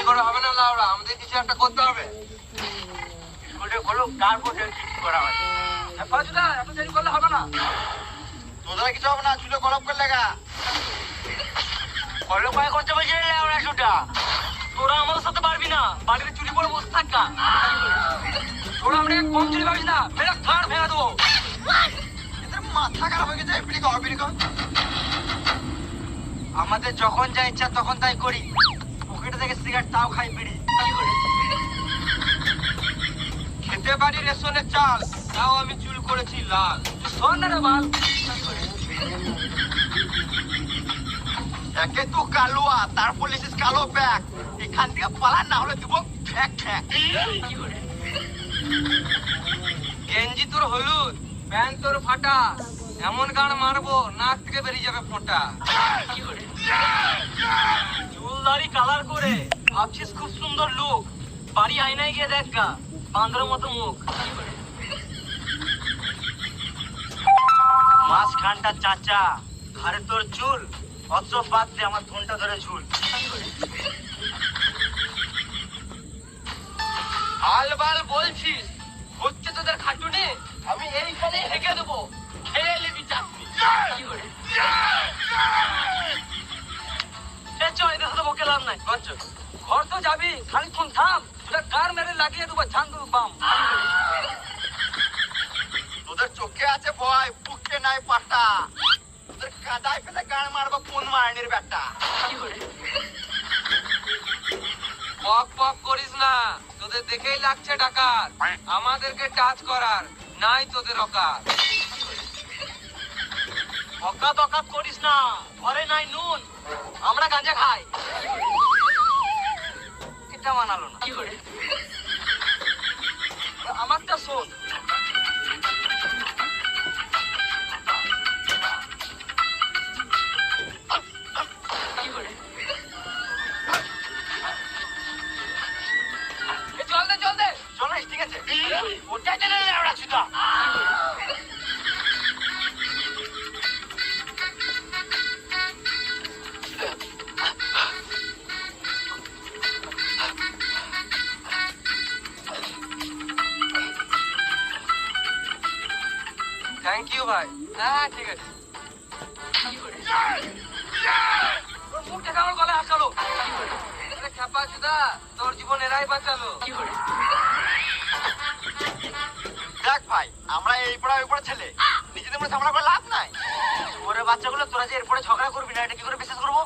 করে হবে না লাউড়া, আমাদের কিছু একটা করতে হবে। স্কুলটা খোলুক, তারপর ঠিক করা হয়। ফাজুদা এত দেরি করলে হবে না। তোদের কিছু হবে না, চুলে গরম করে লাগা। কলম পায়ে করতে বলছি লাউড়া শুটা। তোরা আমাদের সাথে পারবি না, বাড়িতে চুরি করে বসে থাকা। তোরা আমরা কম চুরি পাবি না, ফেরা ঘাড় ভেঙে দেবো। এদের মাথা খারাপ হয়ে গেছে। আমাদের যখন যা ইচ্ছা তখন তাই করি। পকেটে থেকে সিগারেট তাও খাই, বিড়ি খেতে পারি রেশনের চাল, তাও আমি চুল করেছি লাল। শোন না রে বাল, একে তো কালোয়া, তারপর লিখছিস কালো ব্যাগ। এখান থেকে পালা, না হলে দিব ঠ্যাক ঠ্যাক। গেঞ্জি তোর হলুদ, প্যান্ট তোর ফাটা, এমন গান মারবো নাক থেকে বেরিয়ে যাবে ফোঁটা। চুল দাড়ি কালার করে ভাবছিস খুব সুন্দর লুক, বাড়ি আয়নায় গিয়ে দেখ গা, বান্দরের মতো মুখ। মাছ খানটা চাচা, ঘরে তোর চুল, অত বাদ দে, আমার ফোনটা ধরে ঝুল। আলবাল বলছিস, হচ্ছে তোদের খাটুনে, আমি এইখানে হেঁকে দেবো, খেয়ে নিবি চাকরি। বকেলাম নাই, ঘর তো যাবি, খানিক্ষণ থাম, তোদের কার মেরে লাগিয়ে দেবো ঝান্দু বাম। তোদের চোখে আছে ভয়, বুকে নাই পাটা, তোদের কাদায় ফেলে গান মারবো কোন মারনির ব্যাটা। পক পক করিস না, তোদের দেখেই লাগছে ডাকাত, আমাদেরকে টাচ করার নাই তোদের অকাত। অকাত অকাত করিস না, ঘরে নাই নুন, আমরা গাঁজা খাই। এটা মানালো না, আমারটা শোন। চল দে, চল, ঠিক আছে, ওটাই টেনে রাখছি তো। থ্যাংক ইউ ভাই। হ্যাঁ ঠিক আছে। মুখ দেখা আমার গলায় আসালো। খেপা চুদা, তোর জীবন এরাই বাঁচালো। দেখ ভাই, আমরা এই পড়া ওই পড়া ছেলে, নিজেদের মধ্যে ঝগড়া করে লাভ নাই। ওরে বাচ্চাগুলো, তোরা যে এরপরে ঝগড়া করবি না, এটা কি করে বিশ্বাস করবো?